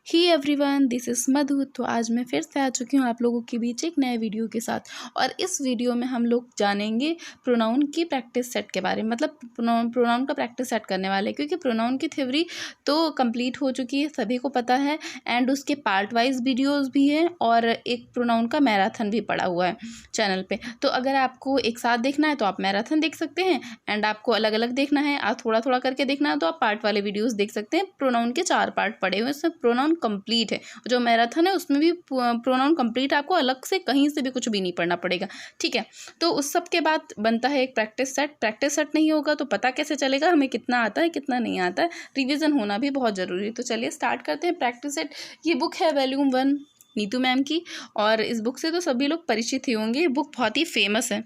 He everyone, this is मधु। तो आज मैं फिर से आ चुकी हूँ आप लोगों के बीच एक नए वीडियो के साथ। और इस वीडियो में हम लोग जानेंगे प्रोनाउन की प्रैक्टिस सेट के बारे में, मतलब प्रोनाउन का प्रैक्टिस सेट करने वाले, क्योंकि प्रोनाउन की थ्योरी तो कंप्लीट हो चुकी है, सभी को पता है। एंड उसके पार्ट वाइज वीडियोज़ भी हैं और एक प्रोनाउन का मैराथन भी पड़ा हुआ है चैनल पर। तो अगर आपको एक साथ देखना है तो आप मैराथन देख सकते हैं, एंड आपको अलग अलग देखना है, आप थोड़ा थोड़ा करके देखना है तो आप पार्ट वाले वीडियोज़ देख सकते हैं। प्रोनाउन के 4 पार्ट पड़े हुए हैं, इसमें प्रोनाउन कंप्लीट है। जो मैराथन है उसमें भी प्रोनाउन कंप्लीट, आपको अलग से कहीं से भी कुछ भी नहीं पढ़ना पड़ेगा, ठीक है। तो उस सब के बाद बनता है एक प्रैक्टिस सेट। प्रैक्टिस सेट नहीं होगा तो पता कैसे चलेगा हमें कितना आता है कितना नहीं आता है। रिवीजन होना भी बहुत ज़रूरी है। तो चलिए स्टार्ट करते हैं प्रैक्टिस सेट। ये बुक है वॉल्यूम 1 नीतू मैम की, और इस बुक से तो सभी लोग परिचित ही होंगे। ये बुक बहुत ही फेमस है,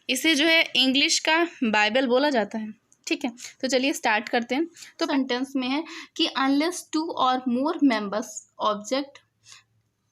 इसे जो है इंग्लिश का बाइबल बोला जाता है, ठीक है। तो चलिए स्टार्ट करते हैं। तो सेंटेंस में है कि अनलेस 2 और मोर members object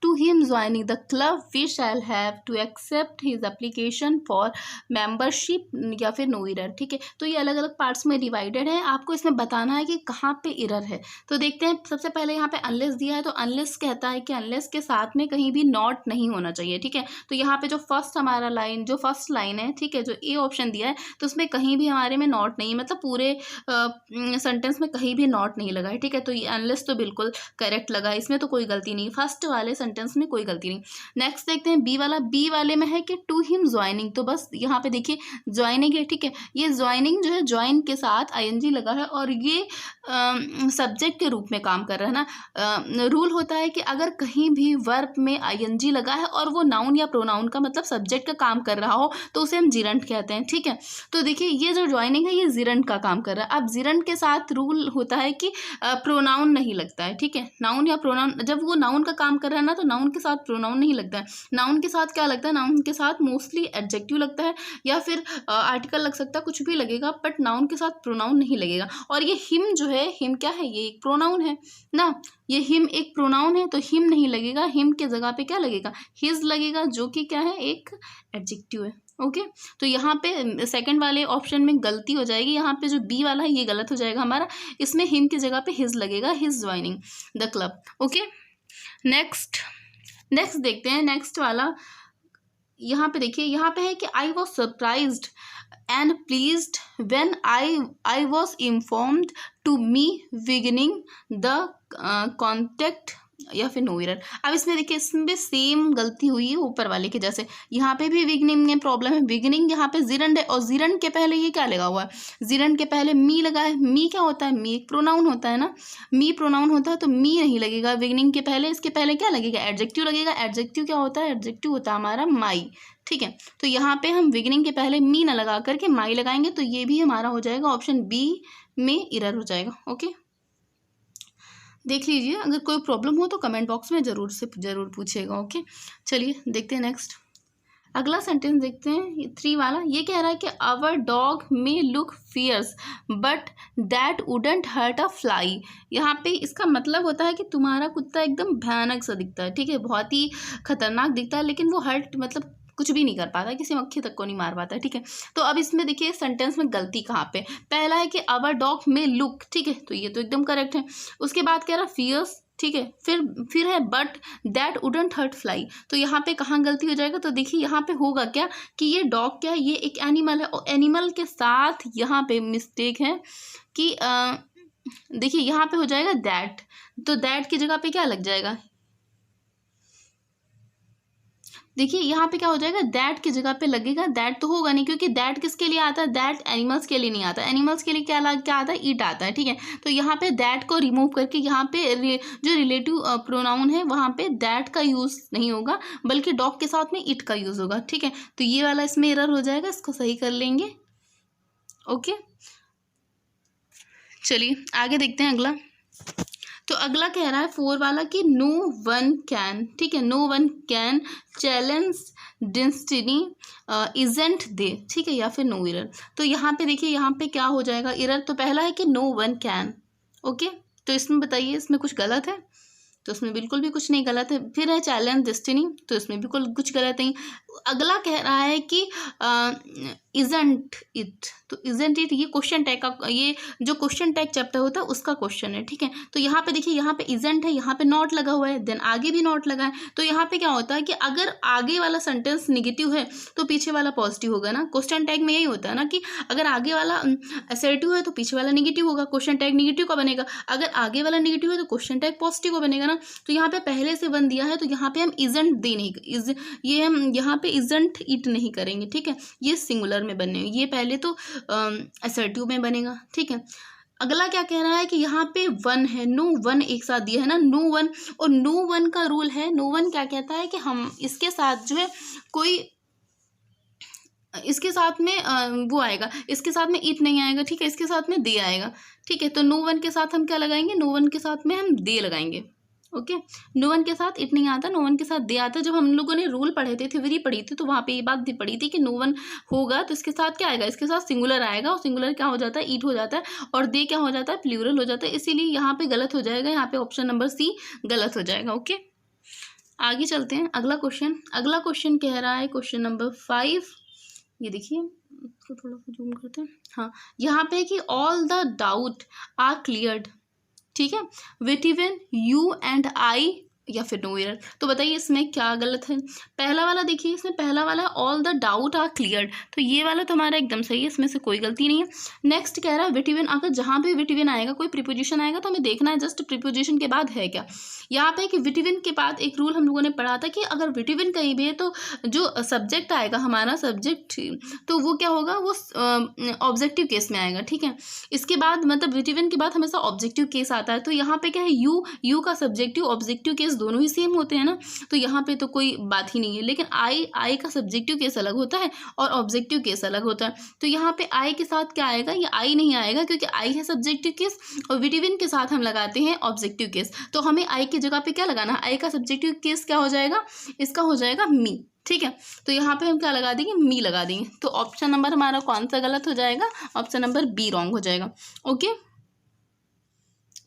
to him joining the club we shall have to accept his application for membership या फिर नो एरर, ठीक है। तो ये अलग अलग पार्ट्स में डिवाइडेड है, आपको इसमें बताना है कि कहाँ पे एरर है। तो देखते हैं, सबसे पहले यहाँ पे अनलेस दिया है, तो अनलेस कहता है कि अनलेस के साथ में कहीं भी नॉट नहीं होना चाहिए, ठीक है। तो यहाँ पे जो फर्स्ट लाइन है, ठीक है, जो ए ऑप्शन दिया है, तो उसमें कहीं भी हमारे में नॉट नहीं, मतलब पूरे सेंटेंस में कहीं भी नॉट नहीं लगा है, ठीक है। तो ये अनलेस तो बिल्कुल करेक्ट लगा, इसमें तो कोई गलती नहीं, फर्स्ट वाले सेंटेंस में कोई गलती नहीं। नेक्स्ट देखते हैं बी वाला। बी वाले में है कि टू हिम ज्वाइनिंग, तो बस यहाँ पे देखिए ज्वाइनिंग है, ठीक है। ये ज्वाइनिंग जो है ज्वाइन के साथ आईएनजी लगा है और ये सब्जेक्ट के रूप में काम कर रहा है ना। रूल होता है कि अगर कहीं भी वर्ब में आईएनजी लगा है और वो नाउन या प्रोनाउन का मतलब सब्जेक्ट का काम कर रहा हो तो उसे हम जिरंट कहते हैं, ठीक है। तो देखिए ये जो ज्वाइनिंग है ये जिरंट का काम कर रहा है। अब जिरंट के साथ रूल होता है कि प्रोनाउन नहीं लगता है, ठीक है। नाउन या प्रोनाउन, जब वो नाउन का काम कर रहा है ना तो नाउन के साथ प्रोनाउन नहीं लगता है। नाउन के साथ क्या लगता है? नाउन के साथ मोस्टली एडजेक्टिव लगता है या फिर आर्टिकल लग सकता है, कुछ भी लगेगा, बट नाउन के साथ प्रोनाउन नहीं लगेगा। और ये हिम जो है, हिम क्या है? ये एक प्रोनाउन है ना, ये हिम एक प्रोनाउन है, तो हिम नहीं लगेगा। हिम के जगह पे क्या लगेगा? हिज लगेगा, जो कि क्या है? एक एडजेक्टिव है, ओके। तो यहाँ पे सेकंड वाले ऑप्शन में गलती हो जाएगी, यहाँ पे जो बी वाला है ये गलत हो जाएगा हमारा। इसमें हिम की जगह पे हिज लगेगा, his joining the club, okay. Next देखते हैं, नेक्स्ट वाला। यहाँ पे देखिए, यहाँ पे है कि I was surprised and pleased when I was informed to me beginning the contact या फिर नो एरर। अब इसमें देखिए, इसमें सेम गलती हुई है ऊपर वाले के जैसे। यहाँ पे भी बिगिनिंग में प्रॉब्लम है। बिगिनिंग यहाँ पे जिरंड है और जिरंड के पहले ये क्या लगा हुआ है? जिरंड के पहले मी लगा है। मी क्या होता है? मी एक प्रोनाउन होता है ना, मी प्रोनाउन होता है, तो मी नहीं लगेगा बिगिनिंग के पहले। इसके पहले क्या लगेगा? एडजेक्टिव लगेगा। एडजेक्टिव क्या होता है? एडजेक्टिव होता है हमारा माई, ठीक है। तो यहाँ पे हम बिगिनिंग के पहले मी ना लगा करके माई लगाएंगे, तो ये भी हमारा हो जाएगा ऑप्शन बी में एरर हो जाएगा, ओके। देख लीजिए, अगर कोई प्रॉब्लम हो तो कमेंट बॉक्स में ज़रूर पूछिएगा, ओके। चलिए देखते हैं नेक्स्ट। अगला सेंटेंस देखते हैं, 3 वाला। ये कह रहा है कि our dog may look fierce but that wouldn't hurt a fly. यहाँ पे इसका मतलब होता है कि तुम्हारा कुत्ता एकदम भयानक सा दिखता है, ठीक है, बहुत ही खतरनाक दिखता है, लेकिन वो हर्ट मतलब कुछ भी नहीं कर पाता, किसी मक्खी तक को नहीं मार पाता, ठीक है। तो अब इसमें देखिए सेंटेंस में गलती कहाँ पे? पहला है कि आवर डॉग में लुक, ठीक है, तो ये तो एकदम करेक्ट है। उसके बाद कह रहा फियर्स, ठीक है, फिर है but that wouldn't hurt fly. तो यहाँ पे कहाँ गलती हो जाएगा? तो देखिए यहाँ पे होगा क्या कि ये डॉग क्या है? ये एक एनिमल है, और एनिमल के साथ यहाँ पे मिस्टेक है कि देखिए यहाँ पे हो जाएगा दैट, तो दैट की जगह पे क्या लग जाएगा? देखिए यहाँ पे क्या हो जाएगा? दैट की जगह पे लगेगा, दैट तो होगा नहीं, क्योंकि दैट किसके लिए आता है? दैट एनिमल्स के लिए नहीं आता। एनिमल्स के लिए क्या आता है? ईट आता है, ठीक है। तो यहाँ पे दैट को रिमूव करके यहाँ पे जो रिलेटिव प्रोनाउन है वहाँ पे दैट का यूज़ नहीं होगा, बल्कि डॉग के साथ में ईट का यूज़ होगा, ठीक है। तो ये वाला इसमें एरर हो जाएगा, इसको सही कर लेंगे, ओके। चलिए आगे देखते हैं अगला। तो अगला कह रहा है 4 वाला कि नो वन कैन, ठीक है, no one can challenge destiny isn't they, ठीक है, या फिर नो एरर। तो यहाँ पे देखिए, यहाँ पे क्या हो जाएगा एरर? तो पहला है कि नो वन कैन, ओके। तो इसमें बताइए, इसमें कुछ गलत है? तो इसमें बिल्कुल भी कुछ नहीं गलत है। फिर है चैलेंज डेस्टिनी, तो इसमें बिल्कुल कुछ गलत नहीं। अगला कह रहा है कि इजंट इट, तो इजंट इट ये क्वेश्चन टैग का, ये जो क्वेश्चन टैग चैप्टर होता है उसका क्वेश्चन है, ठीक है। तो यहाँ पे देखिए, यहाँ पे इजंट है, यहाँ पे नॉट लगा हुआ है, देन आगे भी नॉट लगा है। तो यहाँ पे क्या होता है कि अगर आगे वाला सेंटेंस निगेटिव है तो पीछे वाला पॉजिटिव होगा ना। क्वेश्चन टैग में यही होता है ना कि अगर आगे वाला असर्टिव है तो पीछे वाला निगेटिव होगा, क्वेश्चन टैग निगेटिव का बनेगा। अगर आगे वाला निगेटिव है तो क्वेश्चन टैग पॉजिटिव का बनेगा ना। तो यहाँ पे पहले से वन दिया है, तो यहाँ पे हम इजंट दे नहीं, ये हम यहाँ पे इजंट इट नहीं करेंगे, ठीक है। ये सिंगुलर में बने, ये पहले तो असर्टिव में बनेगा, ठीक है। अगला क्या कह रहा है कि यहाँ पे वन है, नो वन एक साथ दिया है ना, नो वन। और नो वन का रूल है, नो वन क्या कहता है कि हम इसके साथ जो है कोई, इसके साथ में वो आएगा, इसके साथ में इट नहीं आएगा, ठीक है, इसके साथ में दे आएगा, ठीक है। तो नो वन के साथ हम क्या लगाएंगे, नो वन के साथ में हम दे लगाएंगे, ओके। नो वन के साथ इट नहीं आता, नो वन के साथ दे आता। जब हम लोगों ने रूल पढ़े थे, थ्योरी पढ़ी थी, तो वहाँ पे ये बात भी पढ़ी थी कि नो वन होगा तो इसके साथ क्या आएगा, इसके साथ सिंगुलर आएगा, और सिंगुलर क्या हो जाता है, ईट हो जाता है, और दे क्या हो जाता है, प्लूरल हो जाता है। इसीलिए यहाँ पे गलत हो जाएगा, यहाँ पे ऑप्शन नंबर सी गलत हो जाएगा, ओके। आगे चलते हैं, अगला क्वेश्चन कह रहा है क्वेश्चन नंबर 5, ये देखिए, इसको थोड़ा सा जूम करते हैं। हाँ, यहाँ पे कि all the doubt are cleared, ठीक है, बिटवीन यू एंड आई, या फिर नो एरर। तो बताइए इसमें क्या गलत है। पहला वाला देखिए, इसमें पहला वाला all the doubt are cleared, तो ये वाला तो हमारा एकदम सही है, इसमें से कोई गलती नहीं है। नेक्स्ट कह रहा है बिटवीन, अगर जहाँ भी बिटवीन आएगा, कोई प्रीपोजिशन आएगा, तो हमें देखना है जस्ट प्रीपोजिशन के बाद है क्या। यहाँ पे कि बिटवीन के बाद एक रूल हम लोगों ने पढ़ा था कि अगर बिटवीन कहीं भी है तो जो सब्जेक्ट आएगा, हमारा सब्जेक्ट, तो वो क्या होगा, वो ऑब्जेक्टिव केस में आएगा, ठीक है। इसके बाद मतलब बिटवीन के बाद हमेशा ऑब्जेक्टिव केस आता है। तो यहाँ पे क्या है, यू का सब्जेक्टिव ऑब्जेक्टिव केस दोनों ही सेम होते हैं ना, तो यहाँ पे तो कोई बात ही नहीं है। लेकिन आई का सब्जेक्टिव केस अलग होता है और ऑब्जेक्टिव केस अलग होता है। तो यहाँ पे आई के साथ क्या आएगा, ये आई नहीं आएगा, क्योंकि आई है सब्जेक्टिव केस, और बिटवीन के साथ हम लगाते हैं ऑब्जेक्टिव केस। तो हमें आई की जगह पे क्या लगाना है, आई का सब्जेक्टिव केस क्या हो जाएगा, इसका हो जाएगा मी, ठीक है। तो यहाँ पे हम क्या लगा देंगे, मी लगा देंगे। तो ऑप्शन नंबर हमारा कौन सा गलत हो जाएगा, ऑप्शन नंबर बी रॉन्ग हो जाएगा, ओके।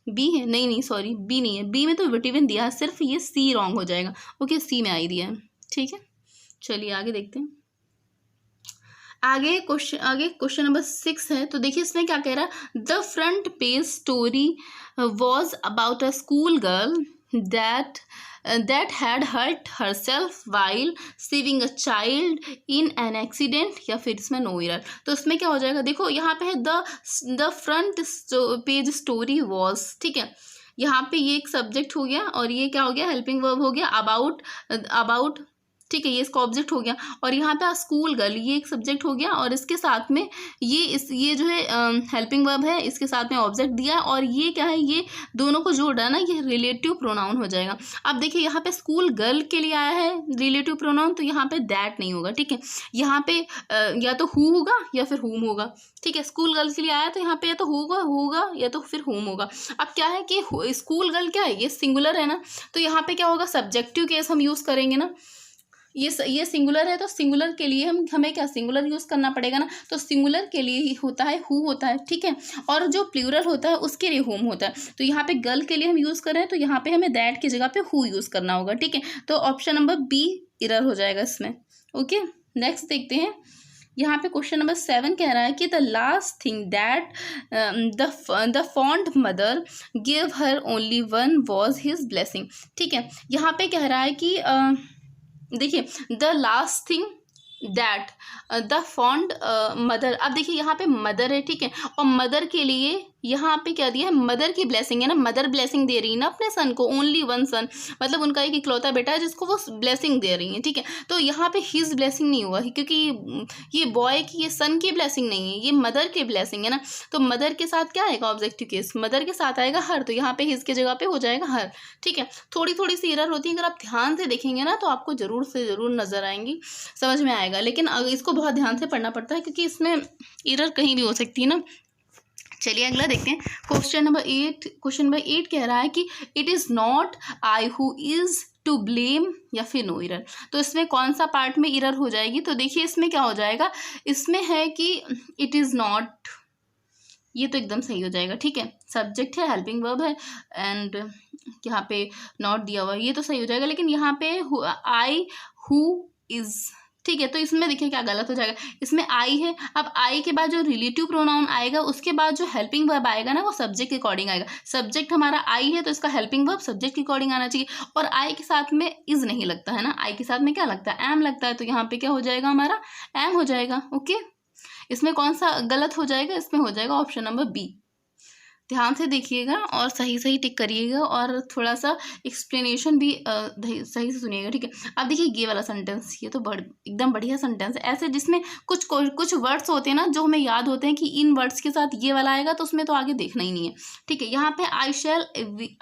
बी है, नहीं सॉरी, बी नहीं है, बी में तो विटामिन दिया है सिर्फ, ये सी रॉन्ग हो जाएगा, ओके। सी में आई दिया है, ठीक है। चलिए आगे देखते हैं। आगे क्वेश्चन नंबर 6 है। तो देखिए इसमें क्या कह रहा है, the front page story was about a school girl that had hurt herself while saving a child in an accident, या फिर इसमें नो एरर। तो इसमें क्या हो जाएगा, देखो यहाँ पे है the front page story was, ठीक है। यहाँ पे ये एक सब्जेक्ट हो गया, और ये क्या हो गया, हेल्पिंग वर्ब हो गया, अबाउट, ठीक है, ये इसका ऑब्जेक्ट हो गया। और यहाँ पे स्कूल गर्ल, ये एक सब्जेक्ट हो गया, और इसके साथ में ये जो है हेल्पिंग वर्ब है, इसके साथ में ऑब्जेक्ट दिया है, और ये क्या है, ये दोनों को जोड़ रहा है ना, ये रिलेटिव प्रोनाउन हो जाएगा। अब देखिए यहाँ पे स्कूल गर्ल के लिए आया है रिलेटिव प्रोनाउन, तो यहाँ पे दैट नहीं होगा, ठीक है। यहाँ पे या तो हु होगा या फिर हुम होगा, ठीक है। स्कूल गर्ल के लिए आया तो यहाँ पे या तो होगा या तो फिर हुम होगा। अब क्या है कि स्कूल गर्ल क्या है, ये सिंगुलर है ना, तो यहाँ पे क्या होगा, सब्जेक्टिव केस हम यूज़ करेंगे ना। ये सिंगुलर है, तो सिंगुलर के लिए हमें क्या सिंगुलर यूज़ करना पड़ेगा ना। तो सिंगुलर के लिए ही होता है हु होता है, ठीक है। और जो प्लूरल होता है उसके लिए होम होता है। तो यहाँ पे गर्ल के लिए हम यूज़ कर रहे हैं, तो यहाँ पे हमें दैट की जगह पे हु यूज़ करना होगा, ठीक है। तो ऑप्शन नंबर बी एरर हो जाएगा इसमें, ओके। नेक्स्ट देखते हैं। यहाँ पे क्वेश्चन नंबर 7 कह रहा है कि the last thing that the fond mother give her only one was his blessing, ठीक है। यहाँ पे कह रहा है कि देखिए the last thing that the fond mother. अब देखिए यहाँ पे मदर है, ठीक है, और मदर के लिए यहाँ पे क्या दिया है, मदर की ब्लेसिंग है ना, मदर ब्लेसिंग दे रही है ना अपने सन को, ओनली वन सन, मतलब उनका एक इकलौता बेटा है जिसको वो ब्लेसिंग दे रही है, ठीक है। तो यहाँ पे हिज ब्लेसिंग नहीं हुआ, क्योंकि ये बॉय की, ये सन की ब्लेसिंग नहीं है, ये मदर की ब्लेसिंग है ना। तो मदर के साथ क्या आएगा, ऑब्जेक्टिव केस, मदर के साथ आएगा हर, तो यहाँ पे हिज के जगह पे हो जाएगा हर, ठीक है। थोड़ी सी एरर होती है, अगर आप ध्यान से देखेंगे ना तो आपको जरूर से ज़रूर नजर आएंगी, समझ में आएगा। लेकिन इसको बहुत ध्यान से पढ़ना पड़ता है, क्योंकि इसमें एरर कहीं भी हो सकती है ना। चलिए अगला देखते हैं। क्वेश्चन नंबर 8 कह रहा है कि it is not I who is to blame, या फिर नो एरर। तो इसमें कौन सा पार्ट में एरर हो जाएगी, तो देखिए इसमें क्या हो जाएगा, इसमें है कि इट इज़ नॉट, ये तो एकदम सही हो जाएगा, ठीक है। सब्जेक्ट है, हेल्पिंग वर्ब है, एंड यहाँ पे नॉट दिया हुआ है, ये तो सही हो जाएगा, लेकिन यहाँ पे आई हु इज, ठीक है। तो इसमें देखिए क्या गलत हो जाएगा, इसमें आई है, अब आई के बाद जो रिलेटिव प्रोनाउन आएगा उसके बाद जो हेल्पिंग वर्ब आएगा ना वो सब्जेक्ट के अकॉर्डिंग आएगा। सब्जेक्ट हमारा आई है तो इसका हेल्पिंग वर्ब सब्जेक्ट के अकॉर्डिंग आना चाहिए, और आई के साथ में इज नहीं लगता है ना, आई के साथ में क्या लगता है, एम लगता है, तो यहाँ पे क्या हो जाएगा हमारा, एम हो जाएगा। ओके, इसमें कौन सा गलत हो जाएगा, इसमें हो जाएगा ऑप्शन नंबर बी। ध्यान से देखिएगा और सही सही टिक करिएगा, और थोड़ा सा एक्सप्लेनेशन भी सही से सुनिएगा, ठीक है। अब देखिए ये वाला सेंटेंस, ये तो एकदम बढ़िया सेंटेंस है, ऐसे जिसमें कुछ वर्ड्स होते हैं ना जो हमें याद होते हैं कि इन वर्ड्स के साथ ये वाला आएगा, तो उसमें तो आगे देखना ही नहीं है, ठीक है। यहाँ पे आई शैल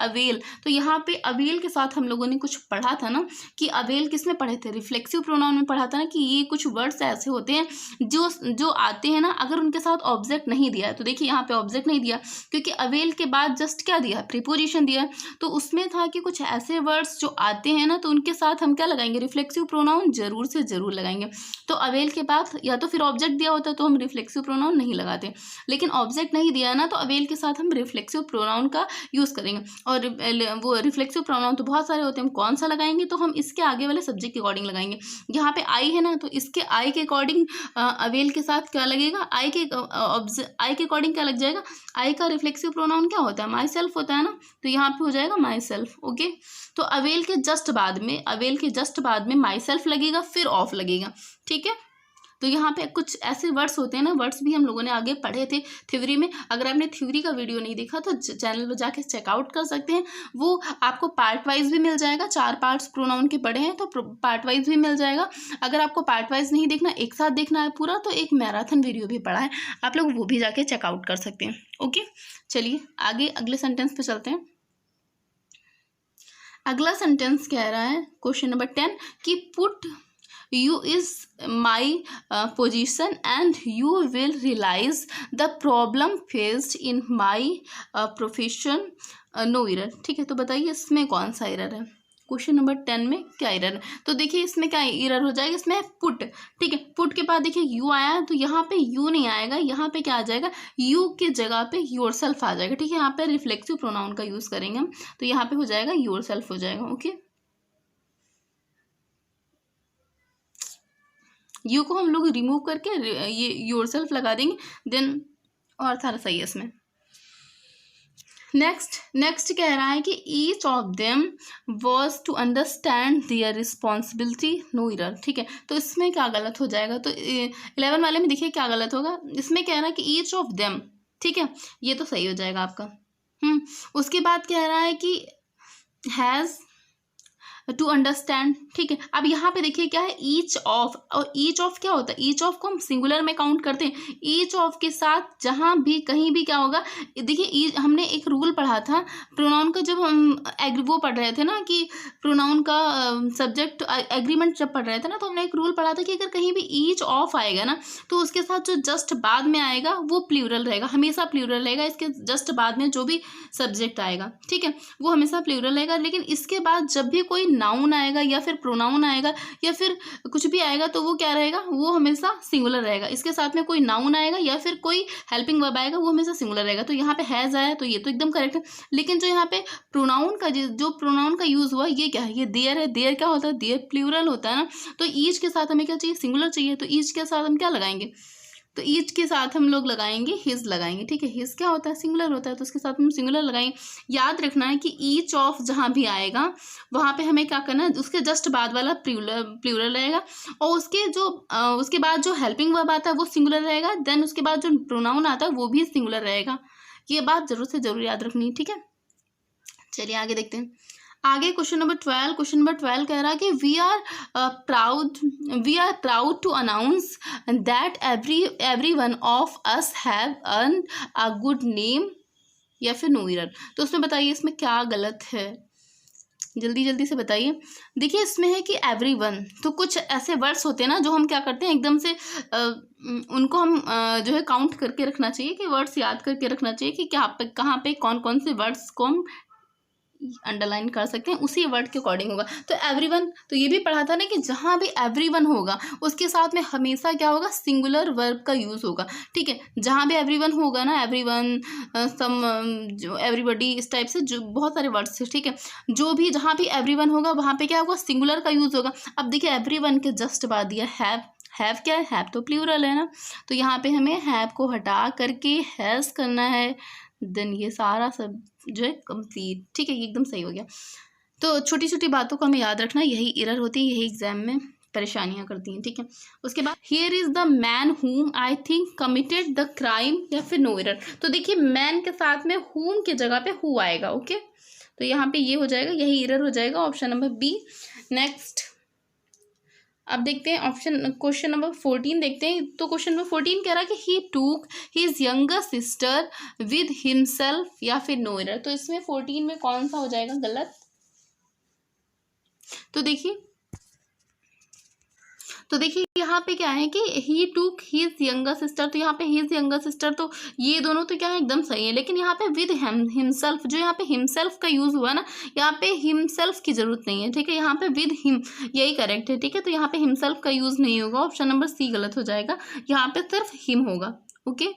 अवेल, तो यहाँ पे अवेल के साथ हम लोगों ने कुछ पढ़ा था ना कि अवेल किस में पढ़े थे, रिफ्लेक्सिव प्रोनाउन में पढ़ा था ना, कि ये कुछ वर्ड्स ऐसे होते हैं जो आते हैं ना, अगर उनके साथ ऑब्जेक्ट नहीं दिया है, तो देखिए यहाँ पे ऑब्जेक्ट नहीं दिया क्योंकि अवेल के बाद जस्ट क्या दिया, प्रीपोजिशन दिया, तो उसमें था कि कुछ ऐसे वर्ड्स जो आते हैं ना तो उनके साथ हम क्या लगाएंगे, रिफ्लेक्सिव प्रोनाउन जरूर से जरूर लगाएंगे। तो अवेल के बाद या तो फिर ऑब्जेक्ट दिया होता तो हम रिफ्लेक्सिव प्रोनाउन नहीं लगाते, लेकिन ऑब्जेक्ट नहीं दिया ना तो अवेल के साथ हम रिफ्लेक्सिव प्रोनाउन का यूज़ करेंगे। और वो रिफ्लेक्सिव प्रोनाउन तो बहुत सारे होते हैं, हम कौन सा लगाएंगे, तो हम इसके आगे वाले सब्जेक्ट के अकॉर्डिंग लगाएंगे। यहाँ पे आई है ना तो इसके आई के अकॉर्डिंग अवेल के साथ क्या लगेगा, आई के अकॉर्डिंग क्या लग जाएगा, आई का रिफ्लेक्सिव प्रोनाउन क्या होता है, माई सेल्फ होता है ना, तो यहाँ पे हो जाएगा माई सेल्फ। ओके, तो अवेल के जस्ट बाद में माई सेल्फ लगेगा, फिर ऑफ लगेगा, ठीक है। तो यहाँ पे कुछ ऐसे वर्ड्स होते हैं ना, वर्ड्स भी हम लोगों ने आगे पढ़े थे थ्योरी में, अगर आपने थ्योरी का वीडियो नहीं देखा तो चैनल पर जाके चेकआउट कर सकते हैं, वो आपको पार्ट वाइज भी मिल जाएगा, 4 पार्ट्स प्रोनाउन के पढ़े हैं तो पार्ट वाइज भी मिल जाएगा। अगर आपको पार्ट वाइज नहीं देखना, एक साथ देखना है पूरा, तो एक मैराथन वीडियो भी पढ़ा है, आप लोग वो भी जाके चेकआउट कर सकते हैं। ओके, चलिए आगे अगले सेंटेंस पे चलते हैं। अगला सेंटेंस कह रहा है क्वेश्चन नंबर 10 कि put you is my position and you will realize the problem faced in my profession, no error, ठीक है। तो बताइए इसमें कौन सा एरर है, क्वेश्चन नंबर 10 में क्या एरर है, तो देखिए इसमें क्या एरर हो जाएगा, इसमें पुट, ठीक है। पुट के बाद देखिए यू आया, तो यहाँ पे यू नहीं आएगा, यहाँ पे क्या आ जाएगा, यू के जगह पे योरसेल्फ आ जाएगा, ठीक है। यहाँ पे रिफ्लेक्सिव प्रोनाउन का यूज करेंगे हम, तो यहाँ पे हो जाएगा योरसेल्फ हो जाएगा। ओके, यू को हम लोग रिमूव करके ये योरसेल्फ लगा देंगे, देन और सारा सही है इसमें। नेक्स्ट कह रहा है कि each of them was to understand their responsibility, no error, ठीक है। तो इसमें क्या गलत हो जाएगा, तो 11 वाले में देखिए क्या गलत होगा, इसमें कह रहा है कि ईच ऑफ देम, ठीक है, ये तो सही हो जाएगा आपका। उसके बाद कह रहा है कि हैज़ टू अंडरस्टैंड, ठीक है। अब यहाँ पे देखिए क्या है, ईच ऑफ, और ईच ऑफ क्या होता है, ईच ऑफ को हम सिंगुलर में काउंट करते हैं, ईच ऑफ के साथ जहाँ भी कहीं भी क्या होगा, देखिए हमने एक रूल पढ़ा था प्रोनाउन का, जब हम वो पढ़ रहे थे ना कि प्रोनाउन का सब्जेक्ट एग्रीमेंट जब पढ़ रहे थे ना, तो हमने एक रूल पढ़ा था कि अगर कहीं भी ईच ऑफ आएगा ना तो उसके साथ जो जस्ट बाद में आएगा वो प्लूरल रहेगा, हमेशा प्लूरल रहेगा, इसके जस्ट बाद में जो भी सब्जेक्ट आएगा, ठीक है, वो हमेशा प्लूरल रहेगा। लेकिन इसके बाद जब भी कोई नाउन आएगा या फिर प्रोनाउन आएगा या फिर कुछ भी आएगा तो वो क्या रहेगा, वो हमेशा सिंगुलर रहेगा। इसके साथ में कोई नाउन आएगा या फिर कोई हेल्पिंग वर्ब आएगा वो हमेशा सिंगुलर रहेगा। तो यहाँ पे हैज़ आया तो ये तो एकदम करेक्ट है, लेकिन जो यहाँ पे प्रोनाउन का यूज़ हुआ ये क्या है, ये देयर है। देयर क्या होता है, देयर प्लूरल होता है ना, तो ईच के साथ हमें क्या चाहिए, सिंगुलर चाहिए, तो ईच के साथ हम क्या लगाएंगे, तो ईच के साथ हम लोग लगाएंगे हिज लगाएंगे, ठीक है। हिज क्या होता है, सिंगुलर होता है, तो उसके साथ हम सिंगुलर लगाएंगे। याद रखना है कि ईच ऑफ जहाँ भी आएगा वहाँ पे हमें क्या करना है, उसके जस्ट बाद वाला प्लूरल रहेगा, और उसके बाद जो हेल्पिंग वर्ब आता है वो सिंगुलर रहेगा, देन उसके बाद जो प्रोनाउन आता है वो भी सिंगुलर रहेगा। ये बात जरूर से जरूर याद रखनी है, ठीक है। चलिए आगे देखते हैं। आगे क्वेश्चन नंबर 12 कह रहा है कि we are proud to announce that every one of us have earn a good name, या फिर नो एरर। तो उसमें बताइए इसमें क्या गलत है, जल्दी से बताइए। देखिए इसमें है कि एवरी वन, तो कुछ ऐसे वर्ड्स होते हैं ना जो हम क्या करते हैं एकदम से उनको हम जो है काउंट करके रखना चाहिए, कि वर्ड्स याद करके रखना चाहिए कि क्या कहाँ पे कौन कौन से वर्ड्स को हम अंडरलाइन कर सकते हैं, उसी वर्ड के अकॉर्डिंग होगा। तो एवरीवन, तो ये भी पढ़ा था ना कि जहाँ भी एवरीवन होगा उसके साथ में हमेशा क्या होगा, सिंगुलर वर्ब का यूज़ होगा। ठीक है, जहाँ भी एवरीवन होगा ना, एवरीवन, सम, जो एवरीबॉडी, इस टाइप से जो बहुत सारे वर्ड्स है। ठीक है, जो भी जहाँ भी एवरीवन होगा वहाँ पे क्या होगा, सिंगुलर का यूज़ होगा। अब देखिए एवरीवन के जस्ट बाद दिया हैव क्या है, हैव तो प्लूरल है ना, तो यहाँ पे हमें हैव को हटा करके हैज़ करना है, देन ये सारा सब जो है कंप्लीट। ठीक है, ये एकदम सही हो गया। तो छोटी छोटी बातों को हमें याद रखना, यही एरर होती है, यही एग्जाम में परेशानियां करती हैं। ठीक है, उसके बाद हियर इज द मैन हुम I think committed the crime, या फिर नो एरर। तो देखिए मैन के साथ में हुम की जगह पे हु आएगा। ओके, तो यहाँ पे ये हो जाएगा, यही एरर हो जाएगा, ऑप्शन नंबर बी। नेक्स्ट अब देखते हैं ऑप्शन, क्वेश्चन नंबर 14 देखते हैं। तो क्वेश्चन नंबर 14 कह रहा है कि he took his younger sister with himself, या फिर नो एरर। तो इसमें 14 में कौन सा हो जाएगा गलत? तो देखिए यहाँ पे क्या है कि he took his younger sister, तो यहाँ पे हिज यंगर सिस्टर, तो ये दोनों तो क्या है एकदम सही है। लेकिन यहाँ पे विद हिमसेल्फ, जो यहाँ पे हिमसेल्फ का यूज हुआ ना, यहाँ पे हिमसेल्फ की जरूरत नहीं है। ठीक है, यहाँ पे विद हिम यही करेक्ट है। ठीक है, तो यहाँ पे हिमसेल्फ का यूज नहीं होगा, ऑप्शन नंबर सी गलत हो जाएगा, यहाँ पे सिर्फ हिम होगा। ओके,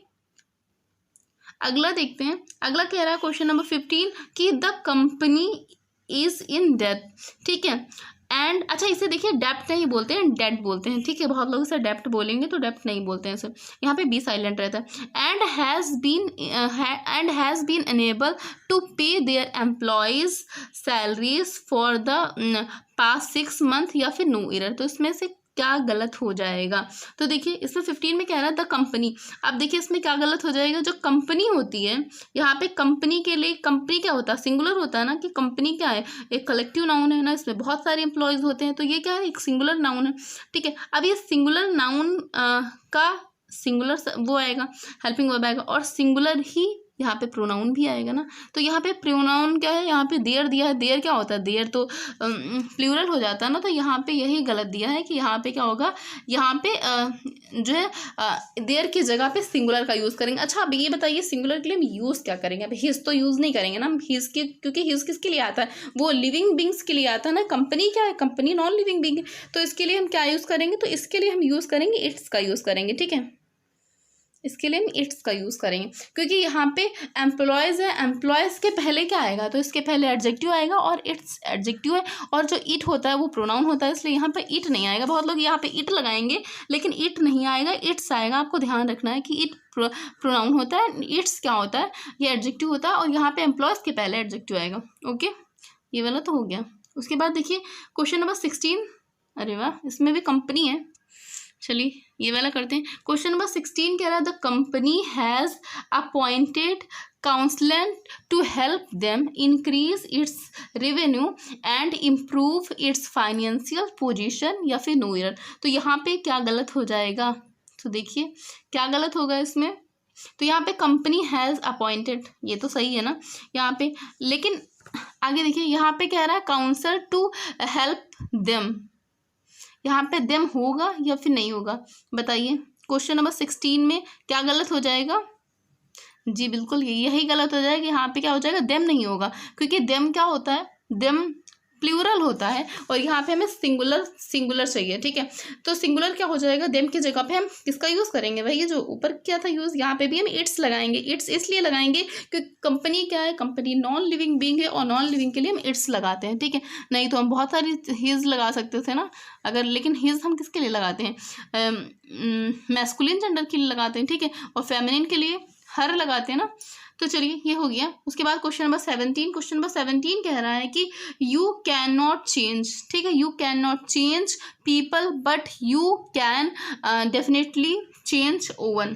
अगला देखते हैं। अगला कह रहा है क्वेश्चन नंबर 15 कि the company is in debt. ठीक है, एंड अच्छा इसे देखिए डेप्ट नहीं बोलते हैं, डेट बोलते हैं। ठीक है, बहुत लोग इसे डेप्ट बोलेंगे तो डेप्ट नहीं बोलते हैं इसे, यहाँ पे बी साइलेंट रहता है। And has been unable to pay their employees salaries for the past 6 month, या फिर नो एरर। तो इसमें से क्या गलत हो जाएगा? तो देखिए इसमें 15 में कह रहा है द कंपनी। अब देखिए इसमें क्या गलत हो जाएगा, जो कंपनी होती है यहाँ पे, कंपनी के लिए कंपनी क्या होता है, सिंगुलर होता है ना, कि कंपनी क्या है, एक कलेक्टिव नाउन है ना, इसमें बहुत सारे एम्प्लॉयज़ होते हैं, तो ये क्या है, एक सिंगुलर नाउन है। ठीक है, अब ये सिंगुलर नाउन का सिंगुलर वो आएगा, हेल्पिंग वर्ब आएगा, और सिंगुलर ही यहाँ पे प्रोनाउन भी आएगा ना। तो यहाँ पे प्रोनाउन क्या है, यहाँ पे देयर दिया है, देयर क्या होता है, देयर तो प्लूरल हो जाता है ना, तो यहाँ पे यही गलत दिया है कि यहाँ पे क्या होगा, यहाँ पे जो है देयर की जगह पे सिंगुलर का यूज़ करेंगे। अच्छा अब ये बताइए सिंगुलर के लिए हम यूज़ क्या करेंगे? अब हिज तो यूज़ नहीं करेंगे ना हम, हिज के, क्योंकि हिज किसके लिए आता है, वो लिविंग बींग्स के लिए आता है ना। कंपनी क्या है, कंपनी नॉन लिविंग बींग है, तो इसके लिए हम क्या यूज़ करेंगे, तो इसके लिए हम यूज़ करेंगे इट्स का यूज़ करेंगे। ठीक है, इसके लिए हम इट्स का यूज़ करेंगे, क्योंकि यहाँ पे एम्प्लॉयज़ है, एम्प्लॉयज़ के पहले क्या आएगा, तो इसके पहले एडजेक्टिव आएगा, और इट्स एडजेक्टिव है, और जो इट होता है वो प्रोनाउन होता है, इसलिए यहाँ पे इट नहीं आएगा। बहुत लोग यहाँ पे इट लगाएंगे, लेकिन इट नहीं आएगा, इट्स आएगा। आपको ध्यान रखना है कि इट प्रोनाउन होता है, इट्स क्या होता है, ये एडजेक्टिव होता है, और यहाँ पे एम्प्लॉयज़ के पहले एडजेक्टिव आएगा। ओके, ये वाला तो हो गया। उसके बाद देखिए क्वेश्चन नंबर 16, अरे वाह इसमें भी कंपनी है, चलिए ये वाला करते हैं। क्वेश्चन नंबर 16 कह रहा है the company has appointed consultant to help them increase its revenue and improve its financial position, या फिर नो एरर। तो यहाँ पे क्या गलत हो जाएगा, तो देखिए क्या गलत होगा इसमें। तो यहाँ पे कंपनी हैज़ अपॉइंटेड, ये तो सही है ना यहाँ पे, लेकिन आगे देखिए यहाँ पे कह रहा है काउंसल टू हेल्प देम, यहाँ पे देम होगा या फिर नहीं होगा, बताइए। क्वेश्चन नंबर 16 में क्या गलत हो जाएगा? जी बिल्कुल यही गलत हो जाएगा, यहाँ पे क्या हो जाएगा, देम नहीं होगा, क्योंकि देम क्या होता है, देम प्लूरल होता है, और यहाँ पे हमें सिंगुलर चाहिए। ठीक है, तो सिंगुलर क्या हो जाएगा, देम की जगह पे हम किसका यूज़ करेंगे, भाई ये जो ऊपर क्या था यूज़, यहाँ पे भी हम इट्स लगाएंगे। इट्स इसलिए लगाएंगे क्योंकि कंपनी क्या है, कंपनी नॉन लिविंग बीइंग है, और नॉन लिविंग के लिए हम इट्स लगाते हैं। ठीक है, नहीं तो हम बहुत सारी हिज लगा सकते थे ना अगर, लेकिन हिज हम किसके लिए लगाते हैं, मैस्कुलिन जेंडर के लिए लगाते हैं। ठीक है, और फेमिनिन के लिए हर लगाते हैं ना। तो चलिए ये हो गया। उसके बाद क्वेश्चन नंबर 17, क्वेश्चन नंबर 17 कह रहा है कि यू कैन नॉट चेंज, ठीक है, you can not change people but you can definitely change oven,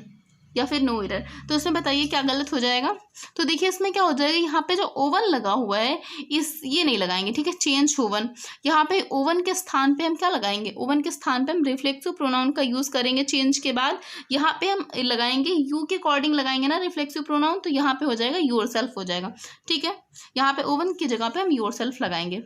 या फिर नो एरर। तो इसमें बताइए क्या गलत हो जाएगा। तो देखिए इसमें क्या हो जाएगा, यहाँ पे जो ओवन लगा हुआ है ये नहीं लगाएंगे। ठीक है, चेंज ओवन, यहाँ पे ओवन के स्थान पे हम क्या लगाएंगे, ओवन के स्थान पे हम रिफ्लेक्सिव प्रोनाउन का यूज़ करेंगे। चेंज के बाद यहाँ पे हम लगाएंगे यू के अकॉर्डिंग लगाएंगे ना रिफ्लेक्सिव प्रोनाउन, तो यहाँ पे हो जाएगा योरसेल्फ हो जाएगा। ठीक है, यहाँ पे ओवन की जगह पे हम योरसेल्फ लगाएंगे।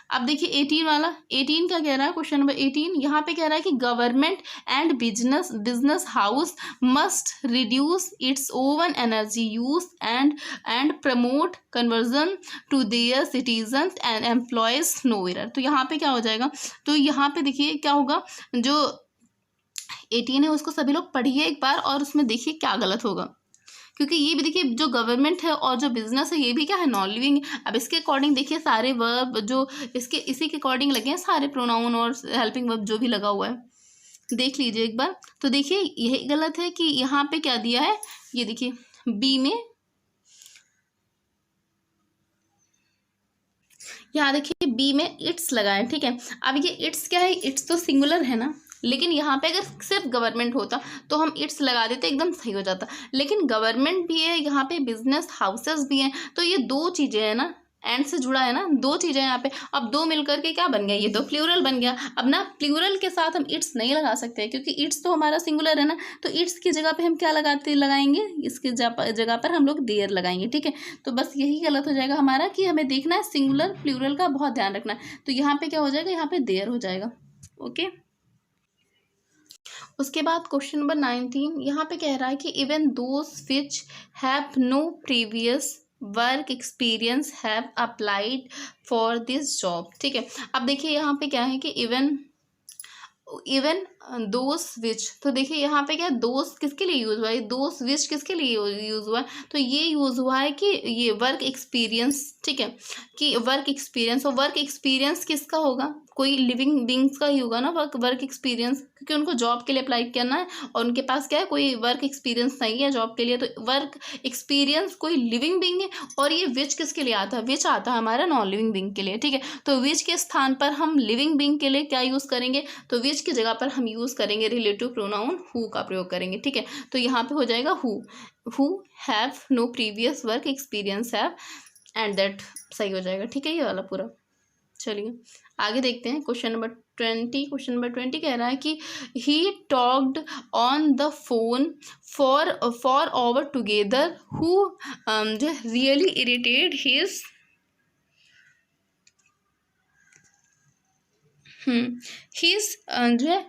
अब देखिए 18 वाला, 18 क्या कह रहा है, क्वेश्चन नंबर 18 यहाँ पे कह रहा है कि government and business house must reduce its own energy use and promote conversion to their citizen and employees no error. तो यहाँ पे क्या हो जाएगा, तो यहाँ पे देखिए क्या होगा, जो 18 है उसको सभी लोग पढ़िए एक बार और उसमें देखिए क्या गलत होगा, क्योंकि ये भी देखिए जो गवर्नमेंट है और जो बिजनेस है ये भी क्या है, नॉन लिविंग। अब इसके अकॉर्डिंग देखिए सारे वर्ब जो इसके इसी के अकॉर्डिंग लगे हैं, सारे प्रोनाउन और हेल्पिंग वर्ब जो भी लगा हुआ है, देख लीजिए एक बार। तो देखिए यही गलत है कि यहाँ पे क्या दिया है, ये देखिए बी में, यहाँ देखिए बी में इट्स लगा है, ठीक है। अब ये इट्स क्या है, इट्स तो सिंगुलर है ना, लेकिन यहाँ पे अगर सिर्फ गवर्नमेंट होता तो हम इट्स लगा देते, एकदम सही हो जाता। लेकिन गवर्नमेंट भी है, यहाँ पे बिजनेस हाउसेस भी हैं, तो ये दो चीज़ें हैं ना, एंड से जुड़ा है ना, दो चीज़ें यहाँ पे। अब दो मिलकर के क्या बन गया, ये तो प्लूरल बन गया। अब ना प्लूरल के साथ हम इट्स नहीं लगा सकते, क्योंकि इट्स तो हमारा सिंगुलर है ना, तो इट्स की जगह पे हम क्या लगाएंगे, इसकी जगह पर हम लोग देयर लगाएंगे, ठीक है। तो बस यही गलत हो जाएगा हमारा, कि हमें देखना है सिंगुलर प्लूरल का बहुत ध्यान रखना है। तो यहाँ पे क्या हो जाएगा, यहाँ पे देयर हो जाएगा, ओके। उसके बाद क्वेश्चन नंबर 19 यहाँ पे कह रहा है कि even those which have no previous work experience have applied for this job, ठीक है। अब देखिए यहाँ पे क्या है कि इवन दोस विच, तो देखिए यहाँ पे क्या, दोस किसके लिए यूज हुआ है, दोस विच किसके लिए यूज हुआ है, तो ये यूज हुआ है कि ये वर्क एक्सपीरियंस, ठीक है, कि वर्क एक्सपीरियंस। और वर्क एक्सपीरियंस किसका होगा, कोई लिविंग बींग्स का ही होगा ना वर्क एक्सपीरियंस, क्योंकि उनको जॉब के लिए अप्लाई करना है और उनके पास क्या है, कोई वर्क एक्सपीरियंस नहीं है जॉब के लिए। तो वर्क एक्सपीरियंस कोई लिविंग बींग है, और ये विच किसके लिए आता है, विच आता है हमारा नॉन लिविंग बींग के लिए, ठीक है। तो विच के स्थान पर हम लिविंग बींग के लिए क्या यूज़ करेंगे, तो विच की जगह पर हम यूज़ करेंगे रिलेटिव प्रोनाउन हु का प्रयोग करेंगे, ठीक है। तो यहाँ पे हो जाएगा who have no previous work experience have and that, सही हो जाएगा, ठीक है, ये वाला पूरा। चलिए आगे देखते हैं क्वेश्चन नंबर 20। क्वेश्चन नंबर 20 कह रहा है कि he talked on the phone for hour together who जो रियली इरिटेट हिज जो है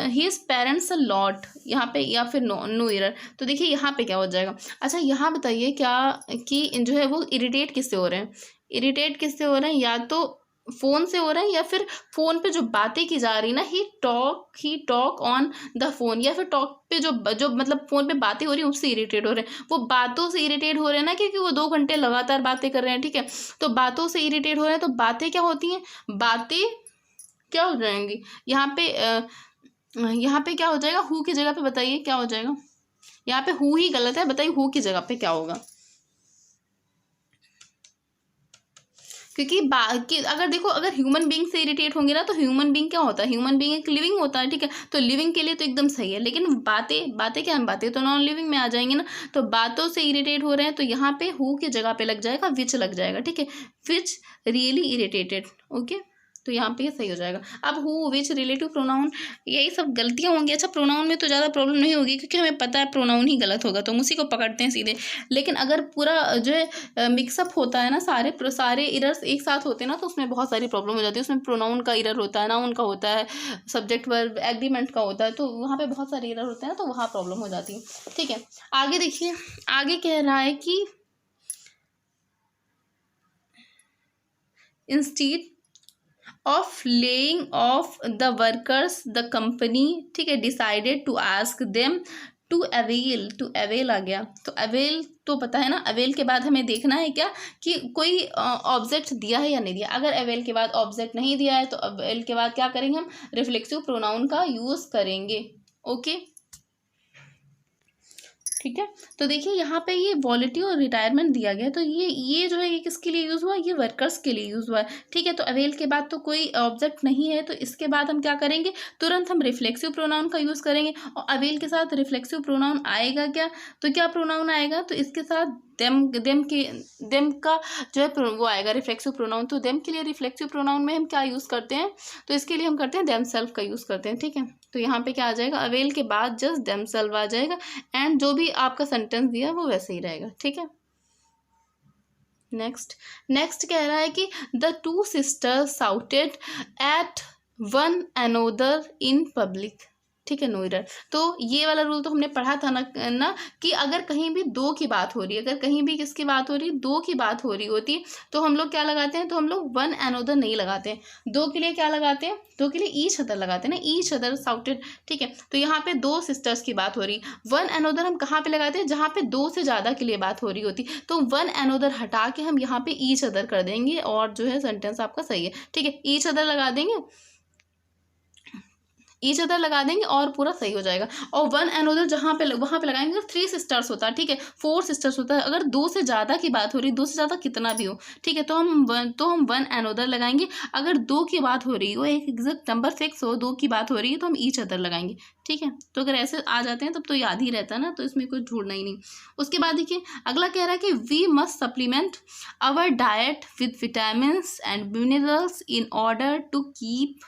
हिज पेरेंट्स अ लॉट, यहाँ पे या फिर नो एरर। तो देखिए यहाँ पे क्या हो जाएगा, अच्छा यहाँ बताइए क्या कि जो है वो इरिटेट किससे हो रहे हैं, इरिटेट किससे हो रहे हैं, या तो फ़ोन से हो रहा है या फिर फ़ोन पे जो बातें की जा रही ना, ही टॉक ऑन द फोन, या फिर टॉक पे जो मतलब फ़ोन पे बातें हो रही हैं उससे इरिटेट हो रहे हैं, वो बातों से इरिटेट हो रहे हैं ना, क्योंकि वो 2 घंटे लगातार बातें कर रहे हैं, ठीक है। तो बातों से इरिटेट हो रहे हैं, तो बातें क्या होती हैं, बातें क्या हो जाएंगी यहाँ पे क्या हो जाएगा, हु की जगह पे बताइए क्या हो जाएगा, यहाँ पे हु ही गलत है, बताइए हु की जगह पे क्या होगा, क्योंकि अगर देखो अगर ह्यूमन बीइंग से इरिटेट होंगे ना, तो ह्यूमन बीइंग क्या होता है, ह्यूमन बीइंग एक लिविंग होता है, ठीक है। तो लिविंग के लिए तो एकदम सही है, लेकिन बातें क्या हम बातें तो नॉन लिविंग में आ जाएंगे ना। तो बातों से इरिटेट हो रहे हैं, तो यहाँ पे हु की जगह पे लग जाएगा विच लग जाएगा, ठीक है, विच रियली इरिटेटेड, ओके। तो यहाँ पे सही हो जाएगा। अब हु विच रिलेटिव प्रोनाउन, यही सब गलतियाँ होंगी। अच्छा प्रोनाउन में तो ज़्यादा प्रॉब्लम नहीं होगी, क्योंकि हमें पता है प्रोनाउन ही गलत होगा, तो हम उसी को पकड़ते हैं सीधे। लेकिन अगर पूरा जो है मिक्सअप होता है ना, सारे इरर्स एक साथ होते हैं ना, तो उसमें बहुत सारी प्रॉब्लम हो जाती है। उसमें प्रोनाउन का इरर होता है, नाउन का होता है, सब्जेक्ट वर्ब एग्रीमेंट का होता है, तो वहाँ पे बहुत सारे इरर होते हैं ना, तो वहाँ प्रॉब्लम हो जाती है, ठीक है। आगे देखिए, आगे कह रहा है कि instead of laying off the workers the company, ठीक है, decided to ask them to avail आ गया। तो अवेल तो पता है ना, अवेल के बाद हमें देखना है क्या कि कोई ऑब्जेक्ट दिया है या नहीं दिया। अगर अवेल के बाद ऑब्जेक्ट नहीं दिया है, तो अवेल के बाद क्या करेंगे, हम रिफ्लेक्सिव प्रोनाउन का यूज़ करेंगे, ओके, ठीक है। तो देखिए यहाँ पे ये वॉलिटी और रिटायरमेंट दिया गया है, तो ये जो है ये किसके लिए यूज़ हुआ, ये वर्कर्स के लिए यूज़ हुआ है, ठीक है। तो अवेल के बाद तो कोई ऑब्जेक्ट नहीं है, तो इसके बाद हम क्या करेंगे, तुरंत हम रिफ्लेक्सिव प्रोनाउन का यूज़ करेंगे। और अवेल के साथ रिफ्लेक्सिव प्रोनाउन आएगा क्या, तो क्या प्रोनाउन आएगा, तो इसके साथ देम का जो है वो आएगा रिफ्लेक्सिव प्रोनाउन। तो देम के लिए रिफ्लेक्सिव प्रोनाउन में हम क्या यूज़ करते हैं, तो इसके लिए हम करते हैं देमसेल्फ का यूज़ करते हैं, ठीक है। तो यहाँ पे क्या आ जाएगा, अवेल के बाद जस्ट देमसेल्फ आ जाएगा, एंड जो भी आपका सेंटेंस दिया वो वैसे ही रहेगा, ठीक है। नेक्स्ट कह रहा है कि the two sisters shouted at one another in public, ठीक है, नो एरर। तो ये वाला रूल तो हमने पढ़ा था ना कि अगर कहीं भी दो की बात हो रही है, अगर कहीं भी किसकी बात हो रही है, दो की बात हो रही होती तो हम लोग क्या लगाते हैं, तो हम लोग वन अनोदर नहीं लगाते हैं। दो के लिए क्या लगाते हैं, दो के लिए ईच अदर लगाते हैं ना, ईच अदर शाउटेड, ठीक है। तो यहाँ पे दो सिस्टर्स की बात हो रही, वन अनोदर हम कहाँ पे लगाते हैं, जहाँ पे दो से ज़्यादा के लिए बात हो रही होती, तो वन अनोदर हटा के हम यहाँ पे ईच अदर कर देंगे और जो है सेंटेंस आपका सही है, ठीक है। ईच अदर लगा देंगे, ईच अदर लगा देंगे और पूरा सही हो जाएगा। और वन अनोदर जहाँ पे वहाँ पे लगाएंगे, अगर थ्री सिस्टर्स होता है, ठीक है, फोर सिस्टर्स होता है, अगर दो से ज़्यादा की बात हो रही, दो से ज़्यादा कितना भी हो, ठीक है, तो हम वन अनोदर लगाएंगे। अगर दो की बात हो रही हो, एक एग्जैक्ट नंबर फिक्स हो, दो की बात हो रही है, तो हम ईच अदर लगाएंगे, ठीक है। तो अगर ऐसे आ जाते हैं तब तो याद ही रहता है ना, तो इसमें कुछ ढूंढना ही नहीं। उसके बाद देखिए अगला कह रहा है कि we must supplement our diet with vitamin and minerals in order to keep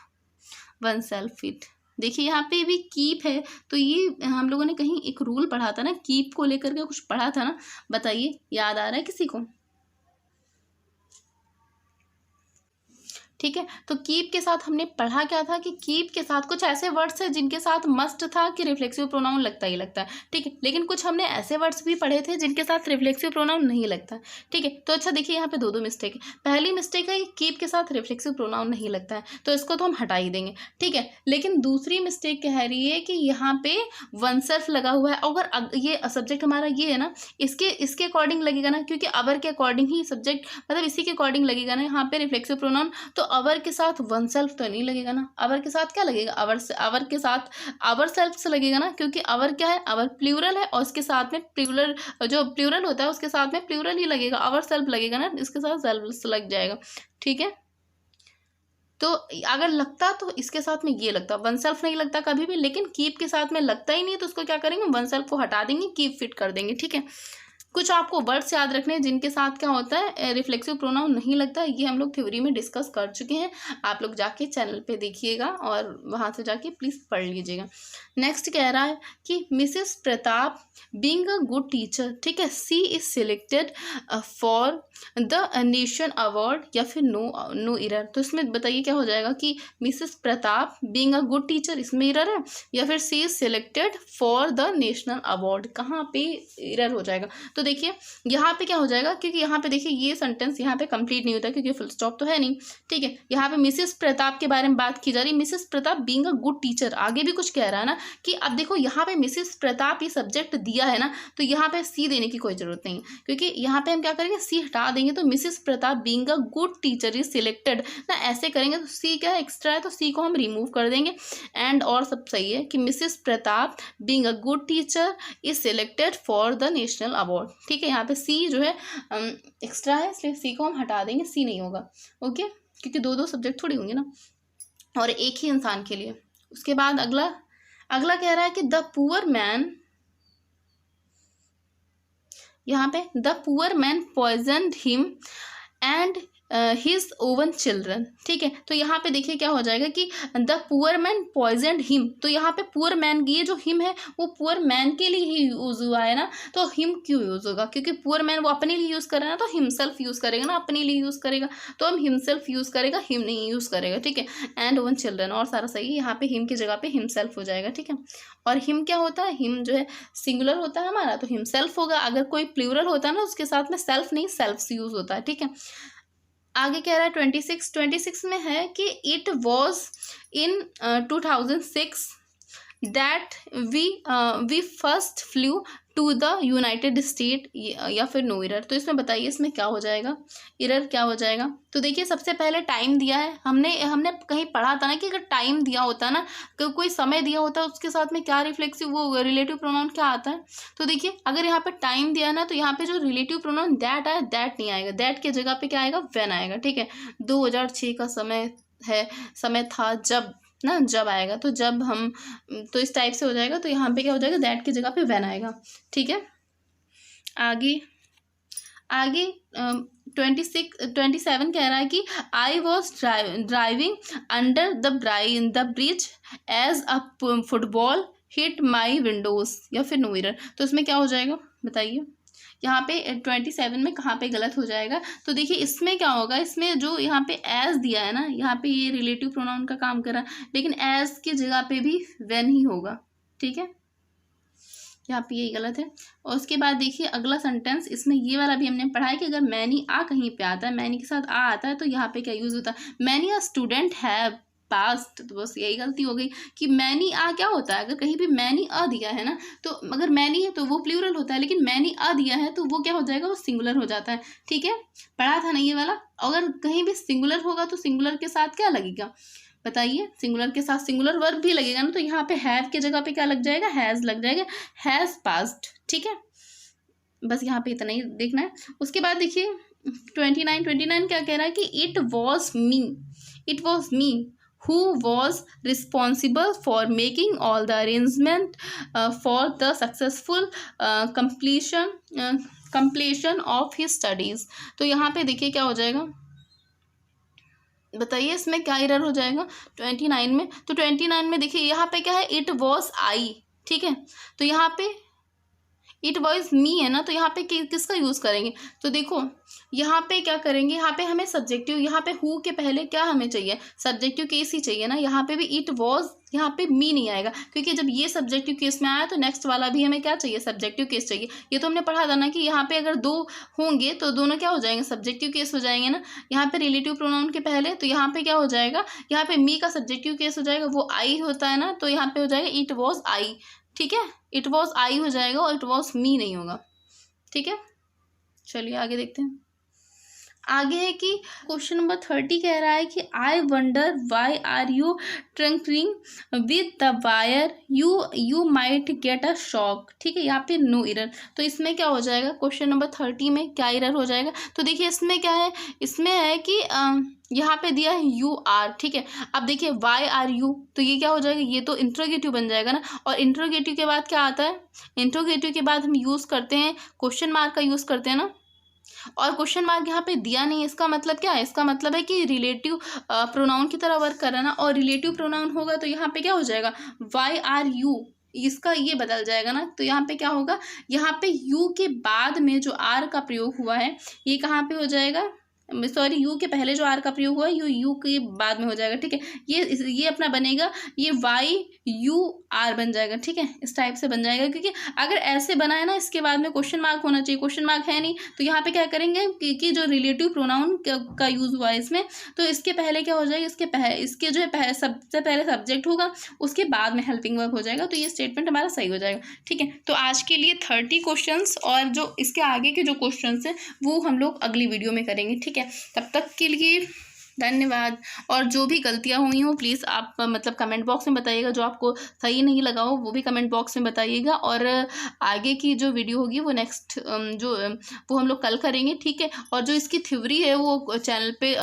one self fit. देखिए यहाँ पे भी कीप है, तो ये हम लोगों ने कहीं एक रूल पढ़ा था ना, कीप को लेकर के कुछ पढ़ा था ना, बताइए याद आ रहा है किसी को? ठीक है, तो कीप के साथ हमने पढ़ा क्या था कि कीप के साथ कुछ ऐसे वर्ड्स हैं जिनके साथ मस्ट था कि रिफ्लेक्सिव प्रोनाउन लगता ही लगता है, ठीक है। लेकिन कुछ हमने ऐसे वर्ड्स भी पढ़े थे जिनके साथ रिफ्लेक्सिव प्रोनाउन नहीं लगता, ठीक है। तो अच्छा देखिए यहाँ पे दो मिस्टेक है। पहली मिस्टेक है कि कीप के साथ रिफ्लेक्सिव प्रोनाउन नहीं लगता है, तो इसको तो हम हटा ही देंगे, ठीक है। लेकिन दूसरी मिस्टेक कह रही है कि यहाँ पे वन सेल्फ लगा हुआ है, अगर ये सब्जेक्ट हमारा ये है ना, इसके अकॉर्डिंग लगेगा ना, क्योंकि अवर के अकॉर्डिंग ही सब्जेक्ट, मतलब इसी के अकॉर्डिंग लगेगा ना यहाँ पे रिफ्लेक्सिव प्रोनाउन। तो अवर के साथ वन सेल्फ तो नहीं लगेगा ना, अवर के साथ क्या लगेगा, अवर के साथ अवर सेल्फ से लगेगा ना, क्योंकि अवर क्या है, अवर प्लूरल है और इसके साथ में प्लूरल, जो प्लूरल होता है उसके साथ में प्लूरल ही लगेगा, अवर सेल्फ लगेगा ना, इसके साथ सेल्फ लग जाएगा, ठीक है। तो अगर लगता तो इसके साथ में ये लगता, वन सेल्फ नहीं लगता कभी भी, लेकिन कीप के साथ में लगता ही नहीं, तो उसको क्या करेंगे, वन सेल्फ को हटा देंगे, कीप फिट कर देंगे, ठीक है। कुछ आपको वर्ड्स याद रखने हैं जिनके साथ क्या होता है, रिफ्लेक्सिव प्रोनाउन नहीं लगता, ये हम लोग थ्योरी में डिस्कस कर चुके हैं। आप लोग जाके चैनल पे देखिएगा और वहाँ से जाके प्लीज़ पढ़ लीजिएगा। नेक्स्ट कह रहा है कि Mrs Pratap being a good teacher, ठीक है, she is selected for the nation award, या फिर नो एरर। तो इसमें बताइए क्या हो जाएगा कि Mrs Pratap being a good teacher, इसमें एरर है, या फिर she is selected for the national award, कहाँ पे एरर हो जाएगा। तो देखिए यहाँ पे क्या हो जाएगा, क्योंकि यहाँ पे देखिए ये सेंटेंस यहाँ पे कंप्लीट नहीं होता क्योंकि फुल स्टॉप तो है नहीं, ठीक है। यहाँ पे मिसेस प्रताप के बारे में बात की जा रही है, Mrs Pratap being a good teacher, आगे भी कुछ कह रहा है ना कि अब देखो यहाँ पे मिसेस प्रताप ये सब्जेक्ट दिया है ना, तो यहाँ पे सी देने की कोई जरूरत नहीं है, क्योंकि यहाँ पे हम क्या करेंगे, सी हटा देंगे, तो Mrs Pratap being a good teacher is selected ना, ऐसे करेंगे तो सी क्या है, एक्स्ट्रा है, तो सी को हम रिमूव कर देंगे। एंड और सब सही है कि Mrs Pratap being a good teacher is selected for the national award, ठीक है। यहाँ पे सी जो है एक्स्ट्रा है, इसलिए सी को हम हटा देंगे, सी नहीं होगा, ओके, क्योंकि दो सब्जेक्ट थोड़ी होंगे ना, और एक ही इंसान के लिए। उसके बाद अगला कह रहा है कि द पुअर मैन, यहाँ पे the poor man poisoned him and his oven children, ठीक है। तो यहाँ पे देखिए क्या हो जाएगा कि the poor man poisoned him, तो यहाँ पे पुअर मैन की ये जो हिम है वो पुअर मैन के लिए ही यूज हुआ है ना, तो हिम क्यों यूज होगा, क्योंकि पुअर मैन वो अपने लिए यूज कर रहा है ना, तो हिमसेल्फ यूज करेगा ना, अपने लिए यूज करेगा, तो हम हिमसेल्फ यूज करेगा, हिम नहीं यूज करेगा, ठीक है। एंड ओवन चिल्ड्रन और सारा सही, यहाँ पे हिम की जगह पे हिमसेल्फ हो जाएगा, ठीक है। और हिम क्या होता है, हिम जो है सिंगुलर होता है हमारा, तो हिमसेल्फ होगा। अगर कोई प्लूरल होता है ना उसके साथ में सेल्फ नहीं सेल्फ यूज होता है, ठीक है। आगे कह रहा है 26 में है कि it was in 2006 that we first flew to the United State, या फिर नो एरर। तो इसमें बताइए इसमें क्या हो जाएगा, एरर क्या हो जाएगा। तो देखिए सबसे पहले टाइम दिया है, हमने कहीं पढ़ा था ना कि अगर टाइम दिया होता ना, कोई समय दिया होता उसके साथ में क्या रिफ्लेक्सिव वो रिलेटिव प्रोनाउन क्या आता है। तो देखिए अगर यहाँ पे टाइम दिया ना, तो यहाँ पे जो रिलेटिव प्रोनाउन दैट आया, दैट नहीं आएगा, दैट के जगह पे क्या आएगा, व्हेन आएगा, ठीक है। 2006 का समय था जब आएगा, तो जब हम, तो इस टाइप से हो जाएगा। तो यहाँ पे क्या हो जाएगा, दैट की जगह पे व्हेन आएगा, ठीक है। आगे 27 कह रहा है कि I was driving under the bridge as a football hit my windows, या फिर नो एरर। तो इसमें क्या हो जाएगा बताइए, यहाँ पे 27 में कहाँ पे गलत हो जाएगा। तो देखिए इसमें क्या होगा, इसमें जो यहाँ पे एज दिया है ना, यहाँ पे ये रिलेटिव प्रोनाउन का काम कर रहा है, लेकिन एज की जगह पे भी व्हेन ही होगा, ठीक है, यहाँ पे यही गलत है। और उसके बाद देखिए अगला सेंटेंस, इसमें ये वाला भी हमने पढ़ा है कि अगर मैनी आ कहीं पे आता है, मैनी के साथ आ आता है, तो यहाँ पे क्या यूज होता है, many a student have past. तो बस यही गलती हो गई कि मैनी आ क्या होता है, अगर कहीं भी मैनी अ दिया है ना, तो अगर मैनी है तो वो प्लूरल होता है, लेकिन मैनी अ दिया है तो वो क्या हो जाएगा, वो सिंगुलर हो जाता है, ठीक है, पढ़ा था ना ये वाला। अगर कहीं भी सिंगुलर होगा तो सिंगुलर के साथ क्या लगेगा बताइए, सिंगुलर के साथ सिंगुलर वर्ब भी लगेगा ना, तो यहाँ पे हैव की जगह पे क्या लग जाएगा, हैज लग जाएगा, हैज पास्ड, ठीक है, बस यहाँ पे इतना ही देखना है। उसके बाद देखिए 29 क्या कह रहा है कि it was me who was responsible for making all the arrangement for the successful completion of his studies। तो यहाँ पे देखिए क्या हो जाएगा, बताइए इसमें क्या एरर हो जाएगा 29 में। तो 29 में देखिए यहाँ पे क्या है, इट वॉज आई, ठीक है, तो यहाँ पे इट वॉज मी है ना, तो यहाँ पे किसका यूज़ करेंगे, तो देखो यहाँ पे क्या करेंगे, यहाँ पे हमें सब्जेक्टिव, यहाँ पे हु के पहले क्या हमें चाहिए, सब्जेक्टिव केस ही चाहिए ना, यहाँ पे भी इट वॉज, यहाँ पे मी नहीं आएगा, क्योंकि जब ये सब्जेक्टिव केस में आया तो नेक्स्ट वाला भी हमें क्या चाहिए, सब्जेक्टिव केस चाहिए। ये तो हमने पढ़ा था ना कि यहाँ पे अगर दो होंगे तो दोनों क्या हो जाएंगे, सब्जेक्टिव केस हो जाएंगे ना, यहाँ पे रिलेटिव प्रोनाउन के पहले, तो यहाँ पे क्या हो जाएगा, यहाँ पे मी का सब्जेक्टिव केस हो जाएगा, वो आई होता है ना, तो यहाँ पे हो जाएगा इट वॉज आई, ठीक है, इट वॉज आई हो जाएगा और इट वॉज मी नहीं होगा, ठीक है। चलिए आगे देखते हैं। आगे है कि क्वेश्चन नंबर 30 कह रहा है कि I wonder why are you tinkering with the wire, you might get a shock, ठीक है, यहाँ पे नो एरर। तो इसमें क्या हो जाएगा, क्वेश्चन नंबर 30 में क्या एरर हो जाएगा, तो देखिए इसमें क्या है, इसमें है कि यहाँ पे दिया है यू आर, ठीक है, अब देखिए वाई आर यू, तो ये क्या हो जाएगा, ये तो इंट्रोगेटिव बन जाएगा ना, और इंट्रोगेटिव के बाद क्या आता है, इंट्रोगेटिव के बाद हम यूज़ करते हैं क्वेश्चन मार्क का यूज़ करते हैं ना, और क्वेश्चन मार्क यहाँ पे दिया नहीं, इसका मतलब क्या है, इसका मतलब है कि रिलेटिव प्रोनाउन की तरह वर्क कर रहा है ना, और रिलेटिव प्रोनाउन होगा तो यहाँ पे क्या हो जाएगा, वाई आर यू, इसका ये बदल जाएगा ना, तो यहाँ पे क्या होगा, यहाँ पे यू के बाद में जो आर का प्रयोग हुआ है ये कहाँ पे हो जाएगा, सॉरी यू के पहले जो आर का प्रयोग हुआ है यू के बाद में हो जाएगा, ठीक है, ये अपना बनेगा, ये वाई यू आर बन जाएगा, ठीक है, इस टाइप से बन जाएगा, क्योंकि अगर ऐसे बना है ना, इसके बाद में क्वेश्चन मार्क होना चाहिए, क्वेश्चन मार्क है नहीं, तो यहाँ पे क्या करेंगे कि जो रिलेटिव प्रोनाउन का यूज़ हुआ है इसमें, तो इसके पहले क्या हो जाएगा, इसके जो है सबसे पहले सब्जेक्ट होगा, उसके बाद में हेल्पिंग वर्ब हो जाएगा, तो ये स्टेटमेंट हमारा सही हो जाएगा, ठीक है। तो आज के लिए 30 क्वेश्चन और जो इसके आगे के जो क्वेश्चन हैं वो हम लोग अगली वीडियो में करेंगे, ठीक है, तब तक के लिए धन्यवाद। और जो भी गलतियाँ हुई हों प्लीज़ आप मतलब कमेंट बॉक्स में बताइएगा, जो आपको सही नहीं लगा हो वो भी कमेंट बॉक्स में बताइएगा, और आगे की जो वीडियो होगी वो नेक्स्ट वो हम लोग कल करेंगे, ठीक है। और जो इसकी थ्योरी है वो चैनल पे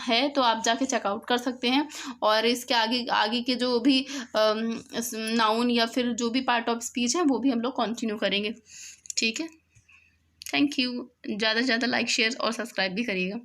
है, तो आप जाके चेकआउट कर सकते हैं, और इसके आगे के जो भी नाउन या फिर जो भी पार्ट ऑफ स्पीच है वो भी हम लोग कंटिन्यू करेंगे, ठीक है। थैंक यू, ज़्यादा से ज़्यादा लाइक शेयर और सब्सक्राइब भी करिएगा।